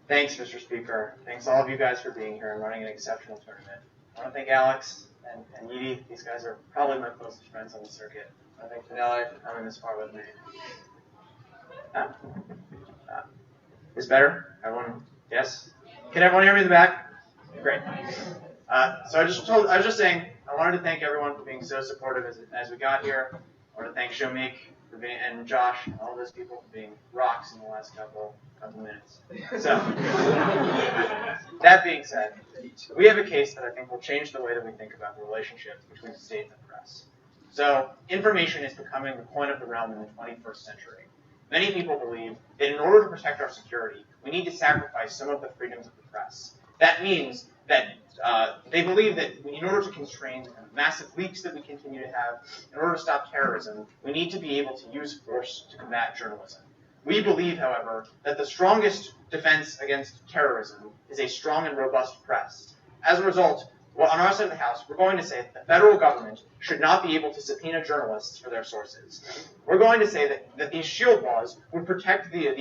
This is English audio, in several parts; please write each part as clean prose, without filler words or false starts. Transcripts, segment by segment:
Thanks, Mr. Speaker. Thanks all of you guys for being here and running an exceptional tournament. I want to thank Alex and Yidi. These guys are probably my closest friends on the circuit. I want to thank Fanele for coming this far with me. Is better? Everyone? Yes? Can everyone hear me in the back? Great. So I was just saying, I wanted to thank everyone for being so supportive as we got here. I want to thank Shomik for being, and Josh and all those people for being rocks in the last couple minutes. So, that being said, we have a case that I think will change the way that we think about the relationship between the state and the press. So, information is becoming the coin of the realm in the 21st century. Many people believe that in order to protect our security, we need to sacrifice some of the freedoms of the press. That means that they believe that in order to constrain the kind of massive leaks that we continue to have, in order to stop terrorism, we need to be able to use force to combat journalism. We believe, however, that the strongest defense against terrorism is a strong and robust press. As a result, on our side of the House, we're going to say that the federal government should not be able to subpoena journalists for their sources. We're going to say that these shield laws would protect the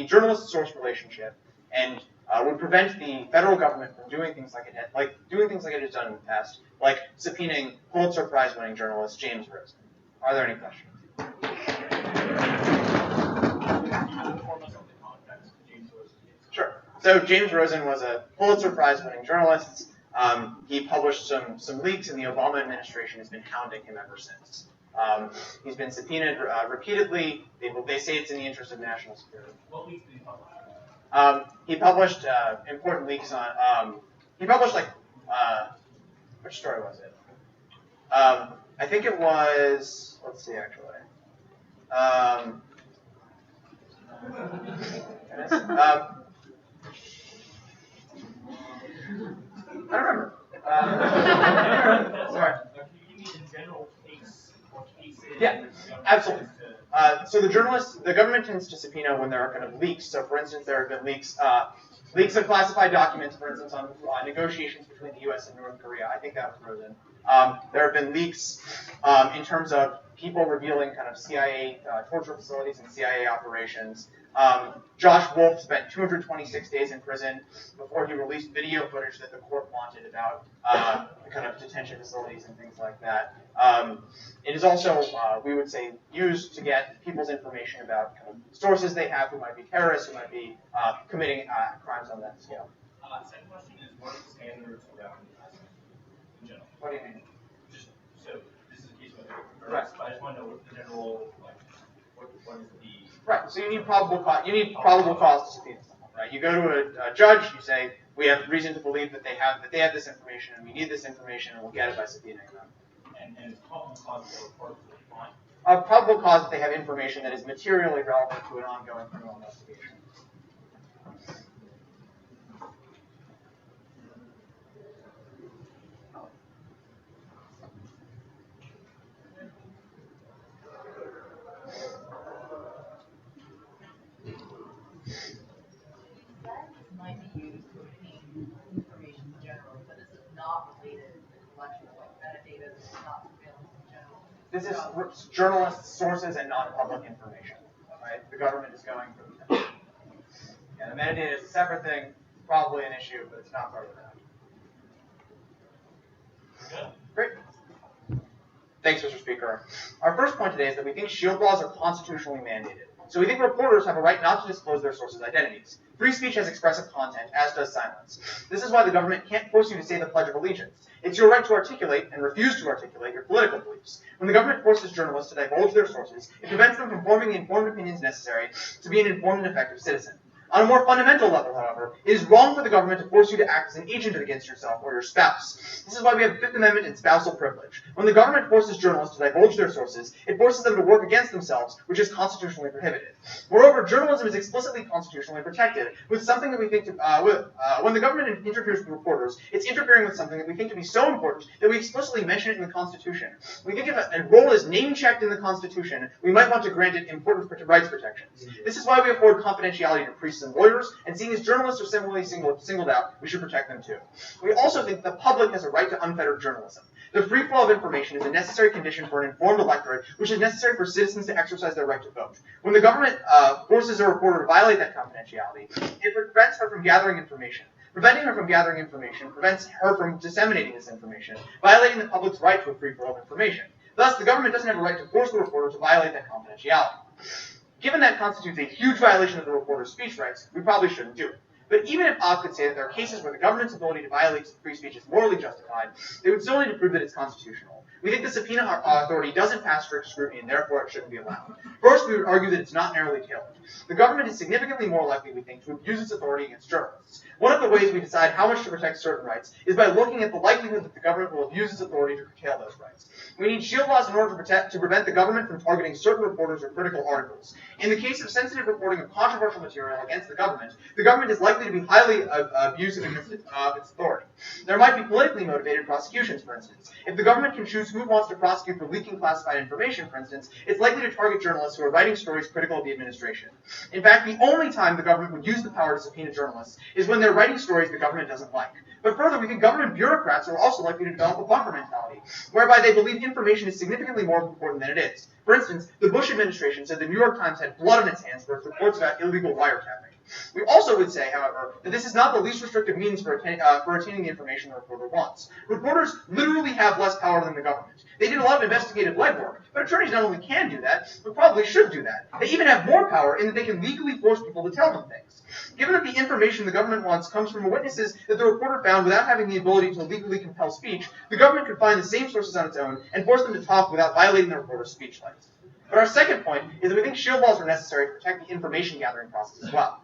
journalist-source relationship and would prevent the federal government from doing things like it has done in the past, like subpoenaing Pulitzer Prize-winning journalist James Rosen. Are there any questions? Sure. So James Rosen was a Pulitzer Prize-winning journalist. He published some leaks, and the Obama administration has been hounding him ever since. He's been subpoenaed repeatedly. They say it's in the interest of national security. What leaks did he publish? He published important leaks on. He published which story was it? I think it was. Let's see, actually. I don't remember. Sorry. Can you give me the general case or cases? Yeah, absolutely. So the government tends to subpoena when there are kind of leaks. So, for instance, there have been leaks of classified documents, for instance, on negotiations between the U.S. and North Korea. I think that was Rosen. There have been leaks in terms of people revealing kind of CIA torture facilities and CIA operations. Josh Wolf spent 226 days in prison before he released video footage that the court wanted about the kind of detention facilities and things like that. It is also, we would say, used to get people's information about kind of sources they have who might be terrorists, who might be committing crimes on that scale. Second question is, what are the standards around in general? What do you mean? Just so this is a case of right. I just want to know what the general, what is the right. So you need probable cause. You need probable cause to subpoena someone, right? You go to a judge. You say we have reason to believe that they have this information, and we need this information, and we'll get it by subpoenaing them. And it's probable cause for fine. Probable cause that they have information that is materially relevant to an ongoing criminal investigation. Might be used to obtain information in general, but this is not related to the collection of metadata. This is not surveillance in general. This is journalists' sources and non-public information. Right? The government is going for the yeah, the metadata is a separate thing, probably an issue, but it's not part of that. Good. Great. Thanks, Mr. Speaker. Our first point today is that we think shield laws are constitutionally mandated. So we think reporters have a right not to disclose their sources' identities. Free speech has expressive content, as does silence. This is why the government can't force you to say the Pledge of Allegiance. It's your right to articulate and refuse to articulate your political beliefs. When the government forces journalists to divulge their sources, it prevents them from forming the informed opinions necessary to be an informed and effective citizen. On a more fundamental level, however, it is wrong for the government to force you to act as an agent against yourself or your spouse. This is why we have the Fifth Amendment and spousal privilege. When the government forces journalists to divulge their sources, it forces them to work against themselves, which is constitutionally prohibited. Moreover, journalism is explicitly constitutionally protected with something that we think when the government interferes with reporters, it's interfering with something that we think to be so important that we explicitly mention it in the Constitution. We think if a role is name-checked in the Constitution, we might want to grant it important rights protections. This is why we afford confidentiality to priests and lawyers, and seeing as journalists are similarly singled out, we should protect them too. We also think the public has a right to unfettered journalism. The free flow of information is a necessary condition for an informed electorate, which is necessary for citizens to exercise their right to vote. When the government forces a reporter to violate that confidentiality, it prevents her from gathering information. Preventing her from gathering information prevents her from disseminating this information, violating the public's right to a free flow of information. Thus, the government doesn't have a right to force the reporter to violate that confidentiality. Given that constitutes a huge violation of the reporter's speech rights, we probably shouldn't do it. But even if Apda could say that there are cases where the government's ability to violate free speech is morally justified, they would still need to prove that it's constitutional. We think the subpoena authority doesn't pass strict scrutiny, and therefore it shouldn't be allowed. First, we would argue that it's not narrowly tailored. The government is significantly more likely, we think, to abuse its authority against journalists. One of the ways we decide how much to protect certain rights is by looking at the likelihood that the government will abuse its authority to curtail those rights. We need shield laws in order to prevent the government from targeting certain reporters or critical articles. In the case of sensitive reporting of controversial material against the government is likely to be highly abusive against its authority. There might be politically motivated prosecutions, for instance. If the government can choose who it wants to prosecute for leaking classified information, for instance, it's likely to target journalists who are writing stories critical of the administration. In fact, the only time the government would use the power to subpoena journalists is when they're writing stories the government doesn't like. But further, we think government bureaucrats are also likely to develop a buffer mentality, whereby they believe information is significantly more important than it is. For instance, the Bush administration said the New York Times had blood on its hands for its reports about illegal wiretapping. We also would say, however, that this is not the least restrictive means for attaining the information the reporter wants. Reporters literally have less power than the government. They did a lot of investigative legwork, but attorneys not only can do that, but probably should do that. They even have more power in that they can legally force people to tell them things. Given that the information the government wants comes from witnesses that the reporter found without having the ability to legally compel speech, the government could find the same sources on its own and force them to talk without violating the reporter's speech rights. But our second point is that we think shield laws are necessary to protect the information gathering process as well.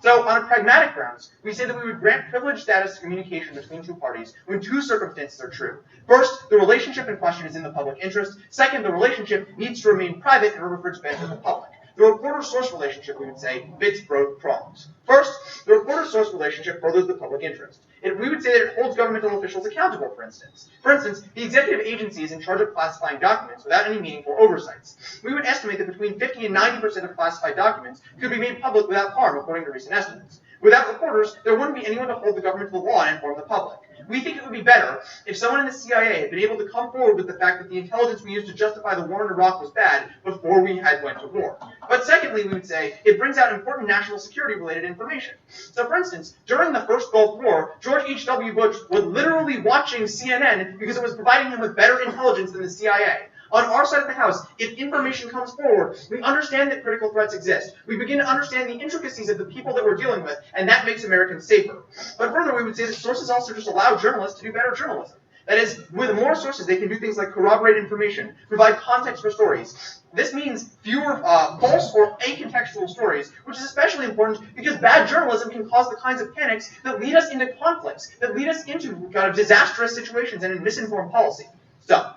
So, on a pragmatic grounds, we say that we would grant privileged status to communication between two parties when two circumstances are true. First, the relationship in question is in the public interest. Second, the relationship needs to remain private in order for it to benefit the public. The reporter-source relationship, we would say, fits both prongs. First, the reporter-source relationship furthers the public interest. We would say that it holds governmental officials accountable, for instance. For instance, the executive agency is in charge of classifying documents without any meaningful oversights. We would estimate that between 50 and 90% of classified documents could be made public without harm, according to recent estimates. Without reporters, there wouldn't be anyone to hold the government to the law and inform the public. We think it would be better if someone in the CIA had been able to come forward with the fact that the intelligence we used to justify the war in Iraq was bad before we went to war. But secondly, we would say it brings out important national security-related information. So, for instance, during the first Gulf War, George H.W. Bush was literally watching CNN because it was providing him with better intelligence than the CIA. On our side of the house, if information comes forward, we understand that critical threats exist. We begin to understand the intricacies of the people that we're dealing with, and that makes Americans safer. But further, we would say that sources also just allow journalists to do better journalism. That is, with more sources, they can do things like corroborate information, provide context for stories. This means fewer false or acontextual stories, which is especially important because bad journalism can cause the kinds of panics that lead us into conflicts, that lead us into kind of disastrous situations and misinformed policy. So,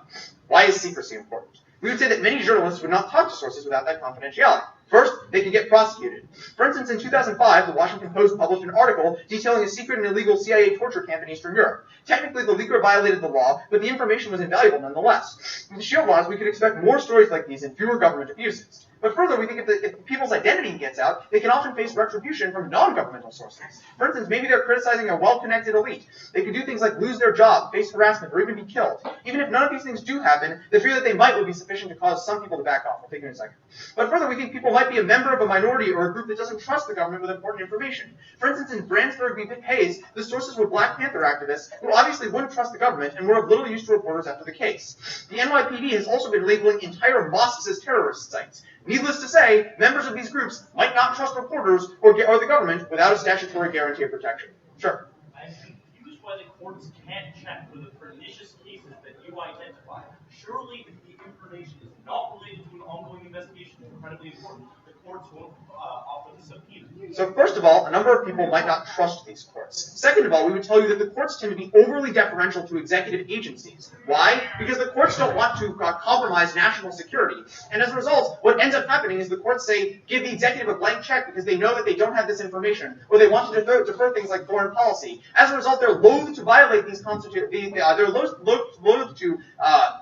why is secrecy important? We would say that many journalists would not talk to sources without that confidentiality. First, they could get prosecuted. For instance, in 2005, the Washington Post published an article detailing a secret and illegal CIA torture camp in Eastern Europe. Technically, the leaker violated the law, but the information was invaluable nonetheless. With the shield laws, we could expect more stories like these and fewer government abuses. But further, we think if people's identity gets out, they can often face retribution from non-governmental sources. For instance, maybe they're criticizing a well-connected elite. They could do things like lose their job, face harassment, or even be killed. Even if none of these things do happen, the fear that they might would be sufficient to cause some people to back off. I'll take you in a second. But further, we think people might be a member of a minority or a group that doesn't trust the government with important information. For instance, in Brandsburg v. Hayes, the sources were Black Panther activists who obviously wouldn't trust the government and were of little use to reporters after the case. The NYPD has also been labeling entire mosques as terrorist sites. Needless to say, members of these groups might not trust reporters or the government without a statutory guarantee of protection. Sure. I'm confused why the courts can't check for the pernicious cases that you identify. Surely, if the information is not related to an ongoing investigation incredibly important, the courts won't offer the subpoena. So first of all, a number of people might not trust these courts. Second of all, we would tell you that the courts tend to be overly deferential to executive agencies. Why? Because the courts don't want to compromise national security. And as a result, what ends up happening is the courts say, give the executive a blank check because they know that they don't have this information, or they want to defer things like foreign policy. As a result, they're loath to violate these they're loath to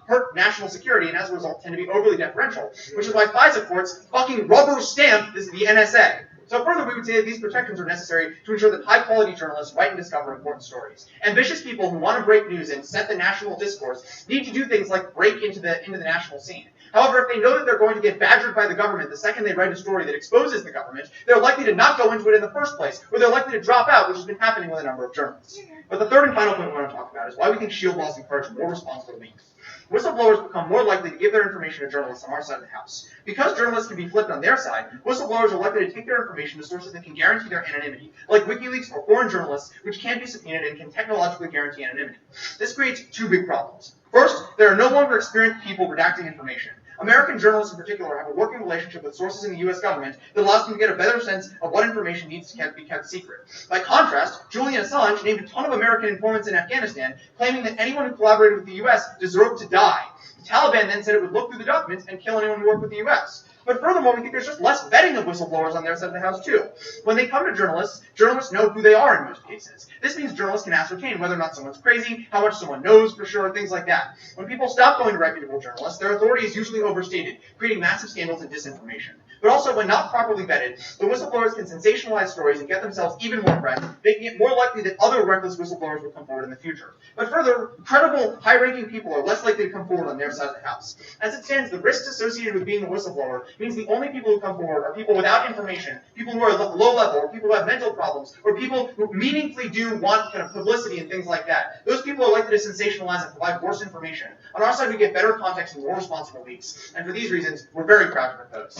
hurt national security, and as a result tend to be overly deferential, which is why FISA courts fucking rubber stamp the NSA. So further, we would say that these protections are necessary to ensure that high-quality journalists write and discover important stories. Ambitious people who want to break news and set the national discourse need to do things like break into the national scene. However, if they know that they're going to get badgered by the government the second they write a story that exposes the government, they're likely to not go into it in the first place, or they're likely to drop out, which has been happening with a number of journalists. But the third and final point we want to talk about is why we think shield laws encourage more responsible leaks. Whistleblowers become more likely to give their information to journalists on our side of the house. Because journalists can be flipped on their side, whistleblowers are likely to take their information to sources that can guarantee their anonymity, like WikiLeaks or foreign journalists, which can't be subpoenaed and can technologically guarantee anonymity. This creates two big problems. First, there are no longer experienced people redacting information. American journalists in particular have a working relationship with sources in the U.S. government that allows them to get a better sense of what information needs to be kept secret. By contrast, Julian Assange named a ton of American informants in Afghanistan, claiming that anyone who collaborated with the U.S. deserved to die. The Taliban then said it would look through the documents and kill anyone who worked with the U.S. But furthermore, we think there's just less vetting of whistleblowers on their side of the house, too. When they come to journalists, journalists know who they are in most cases. This means journalists can ascertain whether or not someone's crazy, how much someone knows for sure, things like that. When people stop going to reputable journalists, their authority is usually overstated, creating massive scandals and disinformation. But also, when not properly vetted, the whistleblowers can sensationalize stories and get themselves even more press, making it more likely that other reckless whistleblowers will come forward in the future. But further, credible, high-ranking people are less likely to come forward on their side of the house. As it stands, the risks associated with being a whistleblower means the only people who come forward are people without information, people who are low level, or people who have mental problems, or people who meaningfully do want kind of publicity and things like that. Those people are likely to sensationalize and provide worse information. On our side, we get better context and more responsible leaks. And for these reasons, we're very proud to propose.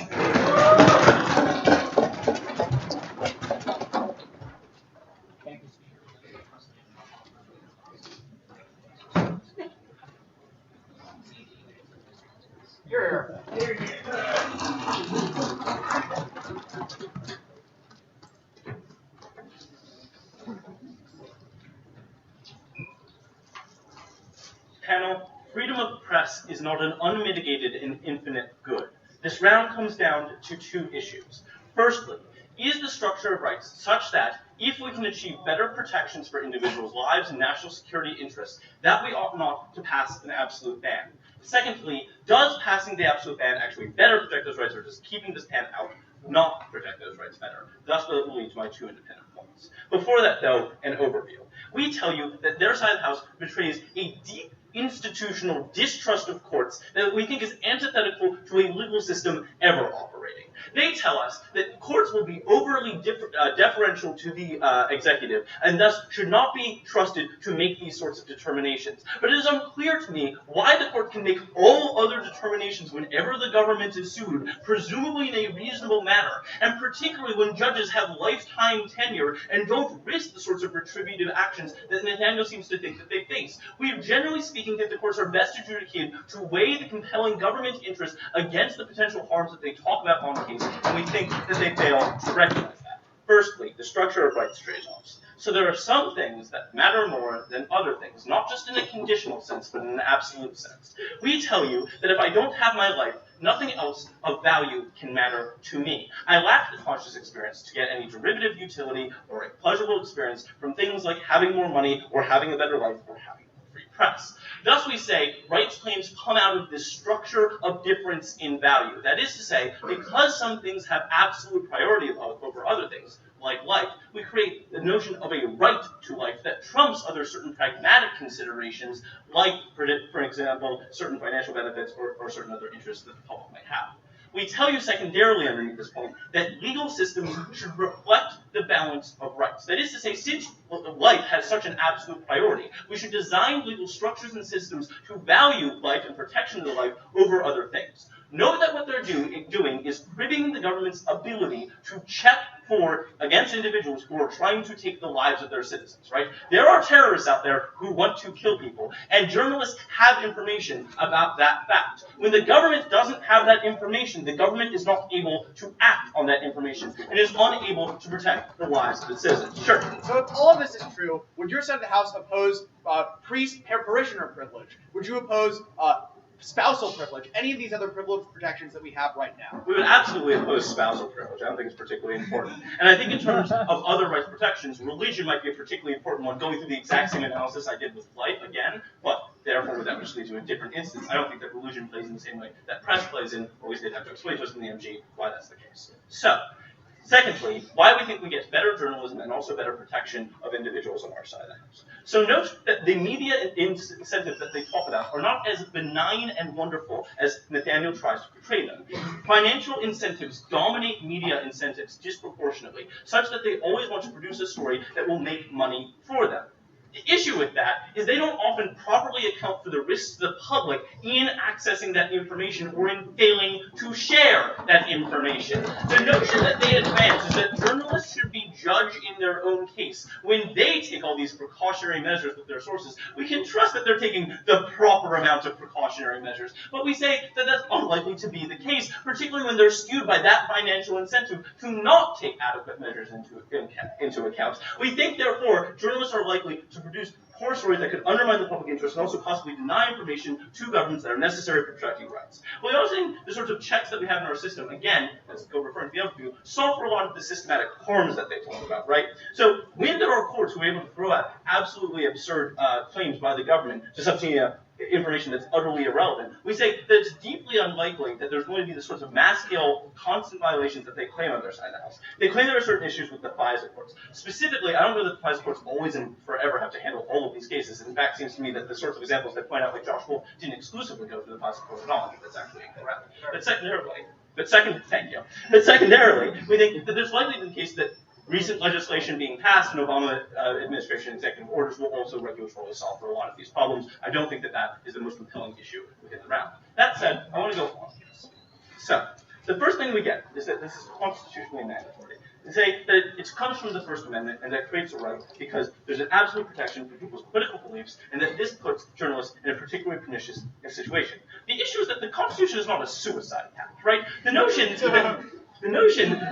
Panel, freedom of press is not an unmitigated and infinite good. This round comes down to two issues. Firstly, is the structure of rights such that if we can achieve better protections for individuals' lives and national security interests, that we ought not to pass an absolute ban? Secondly, does passing the absolute ban actually better protect those rights, or does keeping this ban out not protect those rights better? Thus will lead to my two independent points. Before that, though, an overview. We tell you that their side of the house betrays a deep institutional distrust of courts that we think is antithetical to a legal system ever operating. They tell us that courts will be overly deferential to the executive and thus should not be trusted to make these sorts of determinations. But it is unclear to me why the court can make all other determinations whenever the government is sued, presumably in a reasonable manner, and particularly when judges have lifetime tenure and don't risk the sorts of retributive actions that Nathaniel seems to think that they face. We generally speaking think the courts are best adjudicated to weigh the compelling government interest against the potential harms that they talk about on the case, and we think that they fail to recognize that. Firstly, the structure of rights trade-offs. So there are some things that matter more than other things, not just in a conditional sense, but in an absolute sense. We tell you that if I don't have my life, nothing else of value can matter to me. I lack the conscious experience to get any derivative utility or a pleasurable experience from things like having more money or having a better life or having a free press. Thus we say rights claims come out of this structure of difference in value. That is to say, because some things have absolute priority over other things, like life, we create the notion of a right to life that trumps other certain pragmatic considerations, like, for example, certain financial benefits or certain other interests that the public might have. We tell you secondarily underneath this point that legal systems should reflect the balance of rights. That is to say, since life has such an absolute priority, we should design legal structures and systems to value life and protection of the life over other things. Note that what they're doing is cribbing the government's ability to check against individuals who are trying to take the lives of their citizens, right? There are terrorists out there who want to kill people, and journalists have information about that fact. When the government doesn't have that information, the government is not able to act on that information and is unable to protect the lives of its citizens. Sure. So if all of this is true, would your side of the House oppose priest-parishioner privilege? Would you oppose spousal privilege, any of these other privilege protections that we have right now? We would absolutely oppose spousal privilege. I don't think it's particularly important. And I think in terms of other rights protections, religion might be a particularly important one, going through the exact same analysis I did with life again, but therefore that would just lead to a different instance. I don't think that religion plays in the same way that press plays in, or at least they'd have to explain to us in the MG why that's the case. So, secondly, why we think we get better journalism and also better protection of individuals on our side of the house. So note that the media incentives that they talk about are not as benign and wonderful as Nathaniel tries to portray them. Financial incentives dominate media incentives disproportionately, such that they always want to produce a story that will make money for them. The issue with that is they don't often properly account for the risks to the public in accessing that information or in failing to share that information. The notion that they advance is that journalists should be judged in their own case. When they take all these precautionary measures with their sources, we can trust that they're taking the proper amount of precautionary measures. But we say that that's unlikely to be the case, particularly when they're skewed by that financial incentive to not take adequate measures into account. We think, therefore, journalists are likely to produce poor stories that could undermine the public interest and also possibly deny information to governments that are necessary for protecting rights. We also think the sorts of checks that we have in our system, again, as go referring to the other view, solve for a lot of the systematic harms that they talk about, right? So when there are courts who are able to throw out absolutely absurd claims by the government to subpoena information that's utterly irrelevant, we say that it's deeply unlikely that there's going to be the sorts of mass-scale, constant violations that they claim on their side of the house. They claim there are certain issues with the FISA courts. Specifically, I don't know that the FISA courts always and forever have to handle all of these cases. In fact, it seems to me that the sorts of examples they point out, like Josh Wolf, didn't exclusively go through the FISA court at all. I think that's actually incorrect. But secondarily, we think that there's likely to be the case that recent legislation being passed and Obama administration executive orders will also regulatorily solve for a lot of these problems. I don't think that that is the most compelling issue within the round. That said, I want to go on this. So, the first thing we get is that this is constitutionally mandatory. They say that it comes from the First Amendment and that creates a right because there's an absolute protection for people's political beliefs and that this puts journalists in a particularly pernicious situation. The issue is that the Constitution is not a suicide pact, right? The notion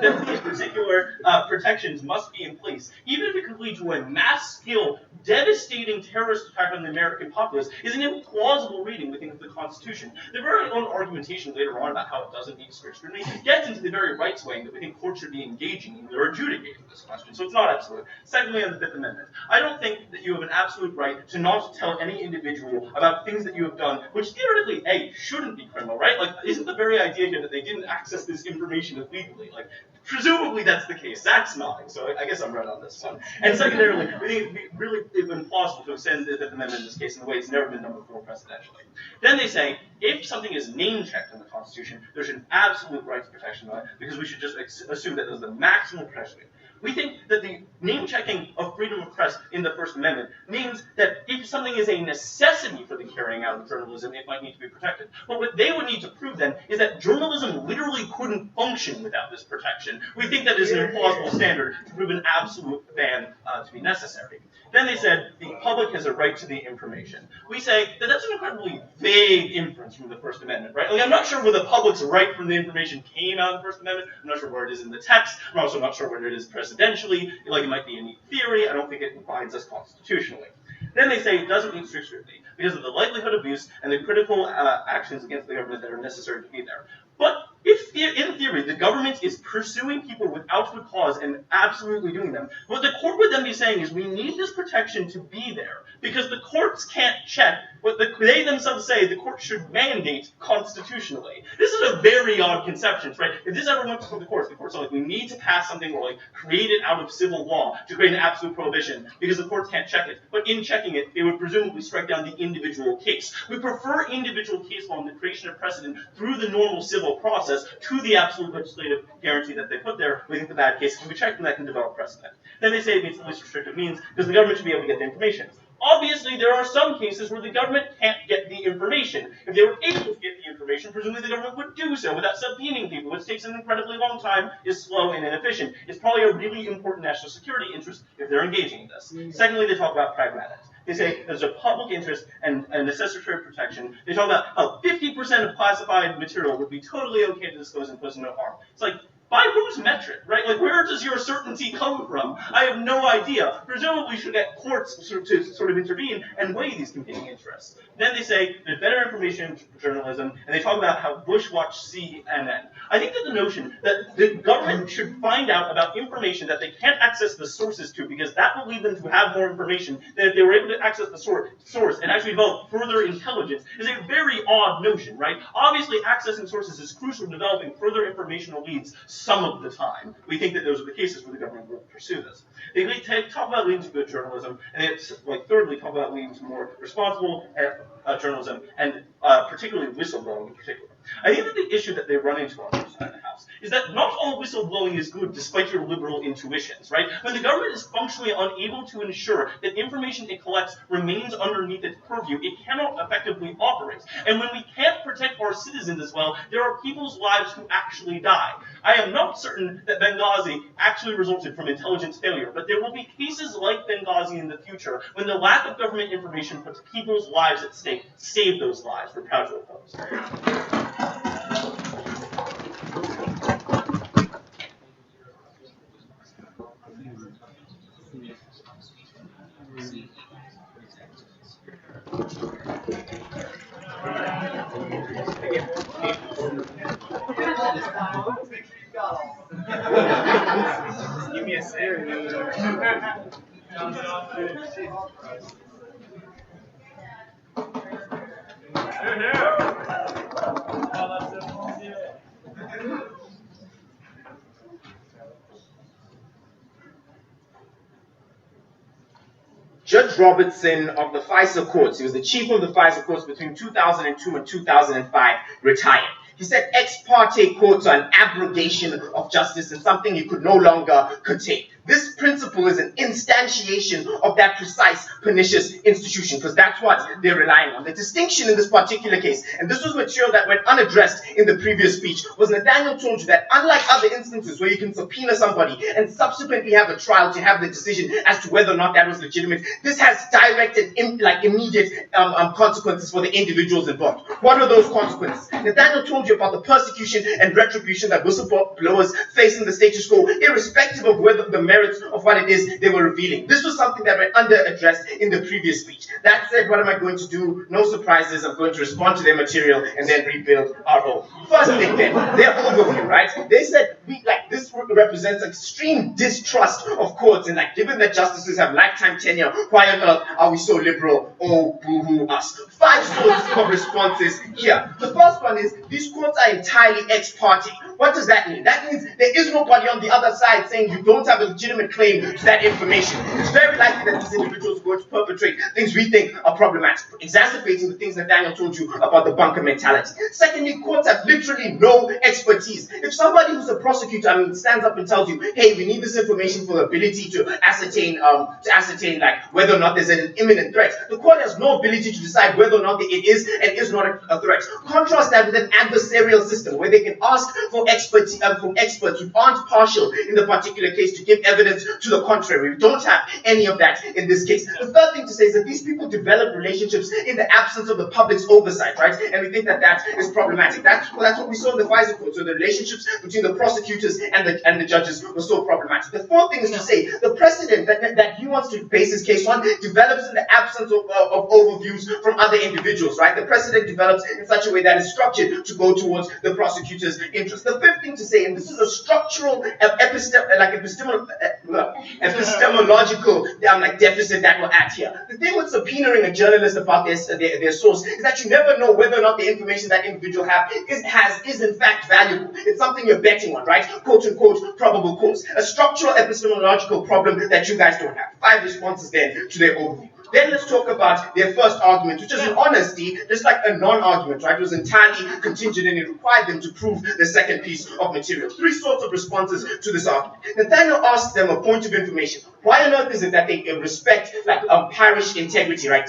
that these particular protections must be in place, even if it could lead to a mass-scale, devastating terrorist attack on the American populace, is an implausible reading within the Constitution. The very own argumentation later on about how it doesn't need strict scrutiny gets into the very rights weighing that we think courts should be engaging in or adjudicating this question, so it's not absolute. Secondly, on the Fifth Amendment, I don't think that you have an absolute right to not tell any individual about things that you have done, which theoretically, A, shouldn't be criminal, right? Like, isn't the very idea here that they didn't access this information illegally? Like, presumably that's the case. Zach's nodding, so I guess I'm right on this one. And secondarily, we think it'd be really implausible to extend the Fifth Amendment in this case in the way it's never been done before presidentially. Then they say, if something is name-checked in the Constitution, there's an absolute right to protection on it, because we should just assume that there's the maximal protection. We think that the name-checking of freedom of press in the First Amendment means that if something is a necessity for the carrying out of journalism, it might need to be protected. But what they would need to prove then is that journalism literally couldn't function without this protection. We think that is an implausible standard to prove an absolute ban to be necessary. Then they said the public has a right to the information. We say that that's an incredibly vague inference from the First Amendment, right? Like, I'm not sure where the public's right from the information came out of the First Amendment. I'm not sure where it is in the text. I'm also not sure where it is presidentially. Like, it might be a neat theory. I don't think it binds us constitutionally. Then they say it doesn't need strict scrutiny because of the likelihood of abuse and the critical actions against the government that are necessary to be there. But if, in theory, the government is pursuing people without good cause and absolutely doing them, what the court would then be saying is we need this protection to be there because the courts can't check what they themselves say the court should mandate constitutionally. This is a very odd conception, right? If this ever went before the courts are like, we need to pass something or like create it out of civil law to create an absolute prohibition because the courts can't check it. But in checking it, they would presumably strike down the individual case. We prefer individual case law and the creation of precedent through the normal civil process process to the absolute legislative guarantee that they put there, we think the bad cases can be checked and that can develop precedent. Then they say it meets the least restrictive means because the government should be able to get the information. Obviously, there are some cases where the government can't get the information. If they were able to get the information, presumably the government would do so without subpoenaing people, which takes an incredibly long time, is slow and inefficient. It's probably a really important national security interest if they're engaging in this. Secondly, they talk about pragmatics. They say there's a public interest and necessary protection. They talk about how 50% of classified material would be totally okay to disclose and pose no harm. It's like, by whose metric, right? Like, where does your certainty come from? I have no idea. Presumably, we should get courts to sort of intervene and weigh these competing interests. Then they say there's better information journalism, and they talk about how Bush watched CNN. I think that the notion that the government should find out about information that they can't access the sources to, because that will lead them to have more information than if they were able to access the source and actually develop further intelligence, is a very odd notion, right? Obviously, accessing sources is crucial in developing further informational leads some of the time. We think that those are the cases where the government will pursue this. They talk about leading to good journalism, and they thirdly talk about leading to more responsible journalism, and particularly whistleblowing in particular. I think that the issue that they run into on this side of the house is that not all whistleblowing is good despite your liberal intuitions, right? When the government is functionally unable to ensure that information it collects remains underneath its purview, it cannot effectively operate. And when we can't protect our citizens as well, there are people's lives who actually die. I am not certain that Benghazi actually resulted from intelligence failure, but there will be cases like Benghazi in the future when the lack of government information puts people's lives at stake. Save those lives. We're proud to oppose. Give me a second. Judge Robertson of the FISA courts, he was the chief of the FISA courts between 2002 and 2005, retired. He said ex parte courts are an abrogation of justice and something you could no longer contain. This principle is an instantiation of that precise pernicious institution, because that's what they're relying on. The distinction in this particular case, and this was material that went unaddressed in the previous speech, was Nathaniel told you that unlike other instances where you can subpoena somebody and subsequently have a trial to have the decision as to whether or not that was legitimate, this has direct and immediate consequences for the individuals involved. What are those consequences? Nathaniel told you about the persecution and retribution that whistleblowers face in the status quo, irrespective of whether the merits of what it is they were revealing. This was something that went under-addressed in the previous speech. That said, what am I going to do? No surprises. I'm going to respond to their material and then rebuild our own. First thing then, their overview, right? They said, this represents extreme distrust of courts, and given that justices have lifetime tenure, why on earth are we so liberal? Oh, boo-hoo us. 5 sorts of responses here. The first one is, these courts are entirely ex parte. What does that mean? That means there is nobody on the other side saying you don't have a legitimate claim to that information. It's very likely that these individuals are going to perpetrate things we think are problematic, exacerbating the things that Daniel told you about the bunker mentality. Secondly, courts have literally no expertise. If somebody who's a prosecutor, stands up and tells you, hey, we need this information for the ability to ascertain whether or not there's an imminent threat, the court has no ability to decide whether or not it is and is not a threat. Contrast that with an adversarial system where they can ask for experts who aren't partial in the particular case to give evidence to the contrary. We don't have any of that in this case. The third thing to say is that these people develop relationships in the absence of the public's oversight, right? And we think that that is problematic. That's what we saw in the FISA court. So the relationships between the prosecutors and the judges were so problematic. The fourth thing is to say the precedent that he wants to base his case on develops in the absence of overviews from other individuals, right? The precedent develops in such a way that is structured to go towards the prosecutor's interest. The fifth thing to say, and this is a structural epistemological deficit that we're at here. The thing with subpoenaing a journalist about their source is that you never know whether or not the information that individual is in fact valuable. It's something you're betting on, right? Quote unquote probable cause. A structural epistemological problem that you guys don't have. 5 responses then to their overview. Then let's talk about their first argument, which is an honesty, just like a non-argument, right? It was entirely contingent and it required them to prove the second piece of material. Three sorts of responses to this argument. Nathaniel asked them a point of information. Why on earth is it that they respect parish integrity, right?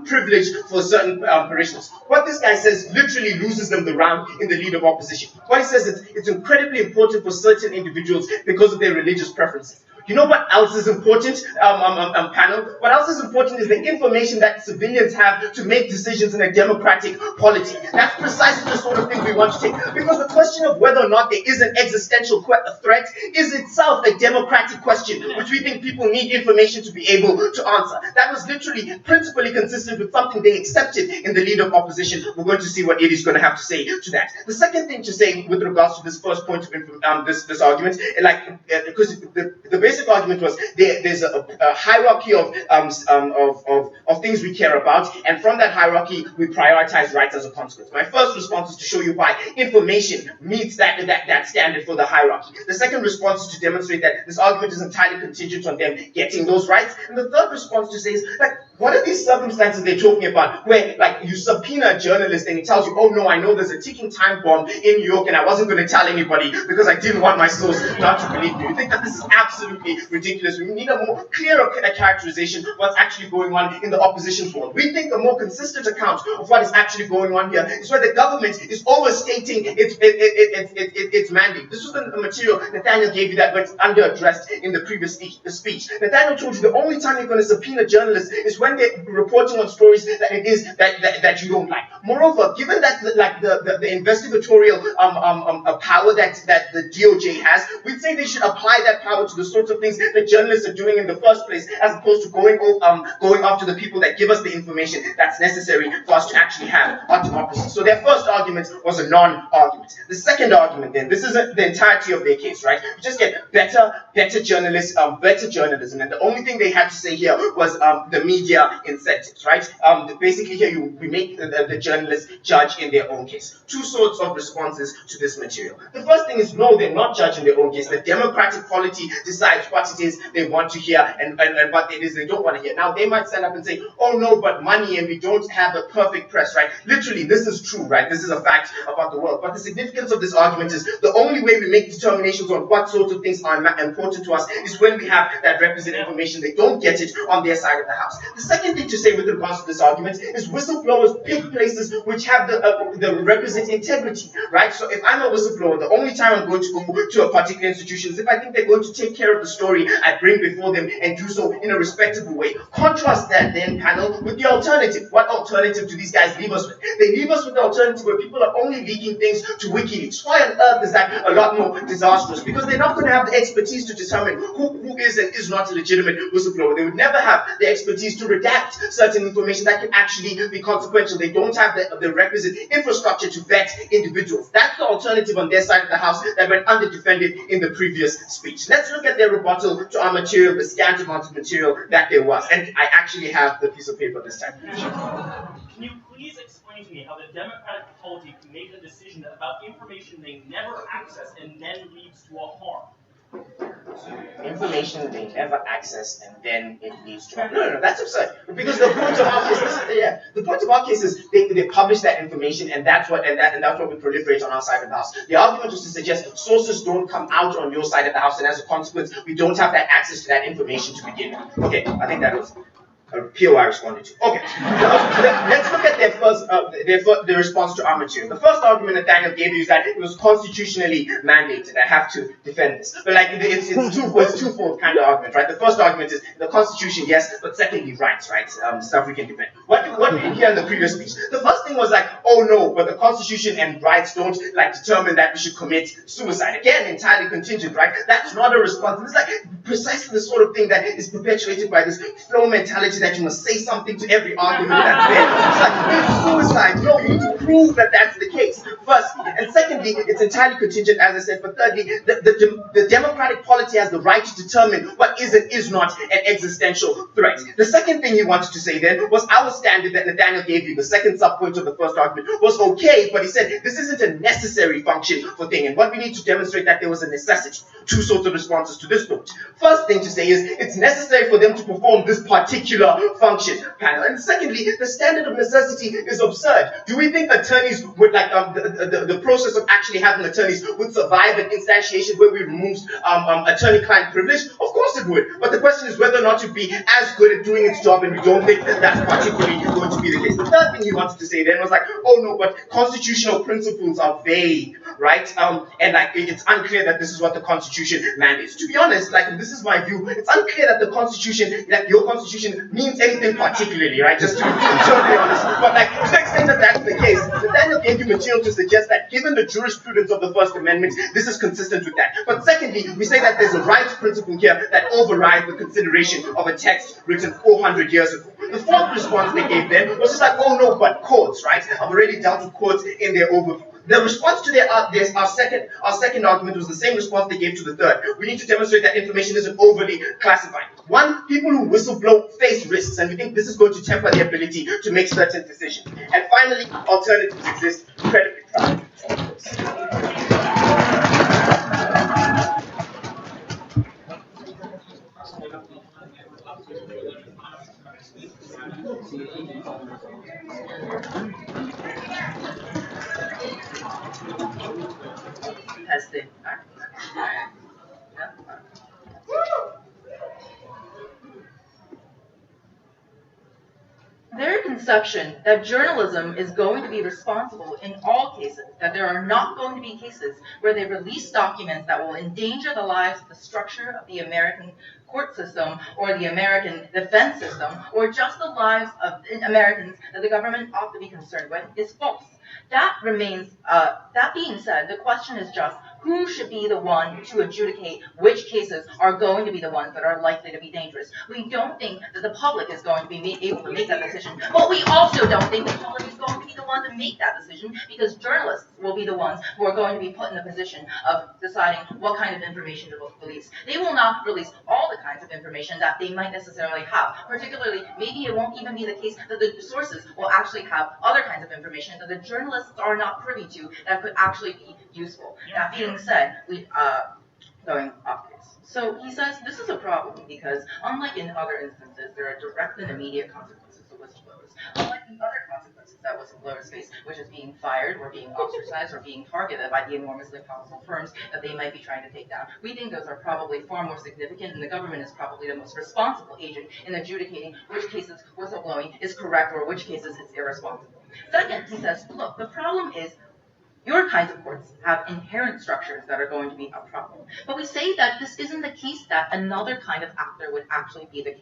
Privilege for certain parishioners? What this guy says literally loses them the round in the lead of opposition. What he says is it's incredibly important for certain individuals because of their religious preferences. You know what else is important, panel? What else is important is the information that civilians have to make decisions in a democratic polity. That's precisely the sort of thing we want to take. Because the question of whether or not there is an existential threat is itself a democratic question, which we think people need information to be able to answer. That was literally principally consistent with something they accepted in the lead of opposition. We're going to see what Yidi's going to have to say to that. The second thing to say with regards to this first point of this argument, because the basic argument was there's a hierarchy of things we care about, and from that hierarchy we prioritize rights as a consequence. My first response is to show you why information meets that standard for the hierarchy. The second response is to demonstrate that this argument is entirely contingent on them getting those rights. And the third response to say is, what are these circumstances they're talking about where you subpoena a journalist and he tells you, oh no, I know there's a ticking time bomb in New York and I wasn't going to tell anybody because I didn't want my source not to believe me. You think that this is absolutely ridiculous. We need a more clearer characterization of what's actually going on in the opposition's world. We think a more consistent account of what is actually going on here is where the government is overstating its mandate. This was the material Nathaniel gave you that went under-addressed in the previous speech. Nathaniel told you the only time you're going to subpoena journalists is when they're reporting on stories that you don't like. Moreover, given that the investigatorial power that the DOJ has, we'd say they should apply that power to the sorts of things that journalists are doing in the first place, as opposed to going after the people that give us the information that's necessary for us to actually have our democracy. So their first argument was a non-argument. The second argument, then, this isn't the entirety of their case, right? We just get better journalists, better journalism, and the only thing they had to say here was the media incentives, right? Basically here we make the journalists judge in their own case. Two sorts of responses to this material. The first thing is, no, they're not judging their own case. The democratic polity decides what it is they want to hear and what it is they don't want to hear. Now, they might stand up and say, oh no, but money and we don't have a perfect press, right? Literally, this is true, right? This is a fact about the world. But the significance of this argument is the only way we make determinations on what sorts of things are important to us is when we have that requisite information. They don't get it on their side of the house. The second thing to say with regards to this argument is whistleblowers pick places which have the requisite integrity, right? So if I'm a whistleblower, the only time I'm going to go to a particular institution is if I think they're going to take care of the story I bring before them and do so in a respectable way. Contrast that then, panel, with the alternative. What alternative do these guys leave us with? They leave us with the alternative where people are only leaking things to WikiLeaks. Why on earth is that a lot more disastrous? Because they're not going to have the expertise to determine who is and is not a legitimate whistleblower. They would never have the expertise to redact certain information that can actually be consequential. They don't have the requisite infrastructure to vet individuals. That's the alternative on their side of the house that went under-defended in the previous speech. Let's look at their rebuttal to our material, the scant amount of material that there was. And I actually have the piece of paper this time. Can you please explain to me how the Democratic polity can make a decision about information they never access and then leads to a harm? Information they never access and then it leads to no, that's absurd. Because the point of our case, the point of our case is they publish that information and that's what we proliferate on our side of the house. The argument was to suggest sources don't come out on your side of the house, and as a consequence, we don't have that access to that information to begin with. Okay, I think that was a POI responded to. Okay, let's look at their response to our material. The first argument that Daniel gave you is that it was constitutionally mandated. I have to defend this, but it's twofold kind of argument, right? The first argument is the Constitution, yes, but secondly, rights, right? Stuff we can defend. What did we hear in the previous speech? The first thing was oh no, but the Constitution and rights don't determine that we should commit suicide. Again, entirely contingent, right? That's not a response. It's precisely the sort of thing that is perpetuated by this flow mentality that you must say something to every argument that's there. It's suicide. No, you need to prove that that's the case, firstly. And secondly, it's entirely contingent, as I said. But thirdly, the democratic polity has the right to determine what is and is not an existential threat. The second thing he wanted to say then was our standard that Nathaniel gave you, the second subpoint of the first argument, was okay, but he said this isn't a necessary function for thing. And what we need to demonstrate that there was a necessity. Two sorts of responses to this note. First thing to say is it's necessary for them to perform this particular function, panel. And secondly, the standard of necessity is absurd. Do we think attorneys would like the process of actually having attorneys would survive an instantiation where we remove attorney-client privilege? Of course it would. But the question is whether or not it would be as good at doing its job, and we don't think that that's particularly going to be the case. The third thing he wanted to say then was like, oh no, but constitutional principles are vague, right? And like it's unclear that this is what the Constitution mandates. To be honest, like this is my view, it's unclear that the Constitution, that your Constitution means anything particularly, right? Just to be honest. But like to the extent that that's the case, Nathaniel gave you material to suggest that given the jurisprudence of the First Amendment, this is consistent with that. But secondly, we say that there's a rights principle here that overrides the consideration of a text written 400 years ago. The fourth response they gave then was just like, oh no, but courts, right? I've already dealt with courts in their overview. The response to our second argument was the same response they gave to the third. We need to demonstrate that information isn't overly classified. One, people who whistleblow face risks, and we think this is going to temper their ability to make certain decisions. And finally, alternatives exist. Credibly proud. Testing. Their conception that journalism is going to be responsible in all cases, that there are not going to be cases where they release documents that will endanger the lives of the structure of the American court system or the American defense system, or just the lives of Americans that the government ought to be concerned with, is false. That remains, that being said, the question is just who should be the one to adjudicate which cases are going to be the ones that are likely to be dangerous. We don't think that the public is going to be able to make that decision, but we also don't think the public is going to be the one to make that decision, because journalists will be the ones who are going to be put in the position of deciding what kind of information to release. They will not release all the kinds of information that they might necessarily have. Particularly, maybe it won't even be the case that the sources will actually have other kinds of information that the journalists are not privy to that could actually be useful. That being said, going off this. So he says this is a problem because, unlike in other instances, there are direct and immediate consequences to whistleblowers. Unlike the other consequences that whistleblowers face, which is being fired or being ostracized or being targeted by the enormously powerful firms that they might be trying to take down, we think those are probably far more significant, and the government is probably the most responsible agent in adjudicating which cases whistleblowing is correct or which cases it's irresponsible. Second, he says, look, the problem is your kinds of courts have inherent structures that are going to be a problem. But we say that this isn't the case that another kind of actor would actually be the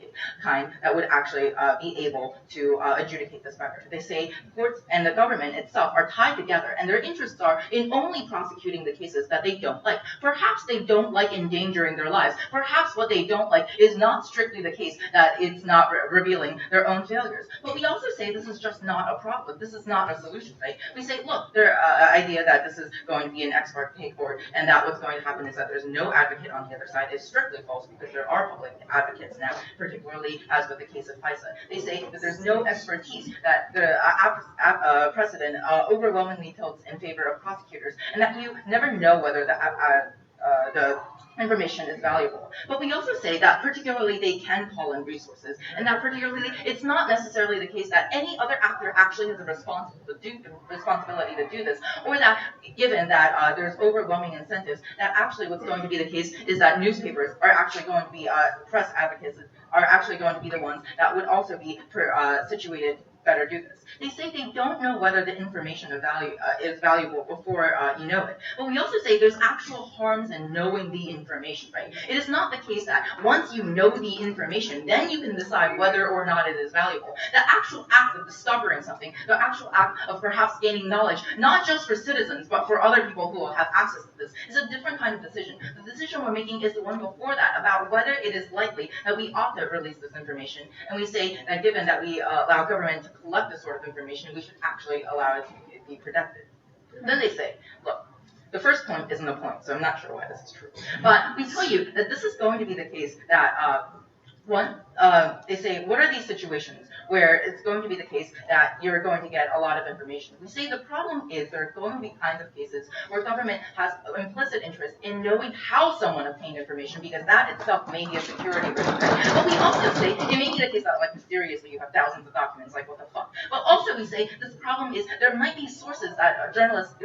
kind that would actually be able to adjudicate this better. They say courts and the government itself are tied together, and their interests are in only prosecuting the cases that they don't like. Perhaps they don't like endangering their lives. Perhaps what they don't like is not strictly the case that it's not revealing their own failures. But we also say this is just not a problem. This is not a solution, right? We say, look, their idea that this is going to be an ex parte court and that what's going to happen is that there's no advocate on the other side is strictly false, because there are public advocates now, particularly as with the case of FISA. They say that there's no expertise, that the precedent overwhelmingly tilts in favor of prosecutors, and that you never know whether the information is valuable. But we also say that particularly they can call in resources, and that particularly it's not necessarily the case that any other actor actually has a responsibility to do this, or that given that there's overwhelming incentives, that actually what's going to be the case is that newspapers are actually going to be, press advocates are actually going to be the ones that would also be situated better do this. They say they don't know whether the information is valuable before you know it. But we also say there's actual harms in knowing the information, right? It is not the case that once you know the information, then you can decide whether or not it is valuable. The actual act of discovering something, the actual act of perhaps gaining knowledge, not just for citizens, but for other people who will have access to this, is a different kind of decision. The decision we're making is the one before that, about whether it is likely that we ought to release this information. And we say that given that we allow government to collect this sort of information, we should actually allow it be protected. Then they say, look, the first point isn't a point, so I'm not sure why this is true. But we tell you that this is going to be the case that, they say, what are these situations where it's going to be the case that you're going to get a lot of information? We say the problem is there are going to be kinds of cases where government has implicit interest in knowing how someone obtained information, because that itself may be a security risk. Right? But we also say it may be the case that, like, mysteriously you have thousands of documents, like, what the fuck? But also we say this problem is there might be sources that journalists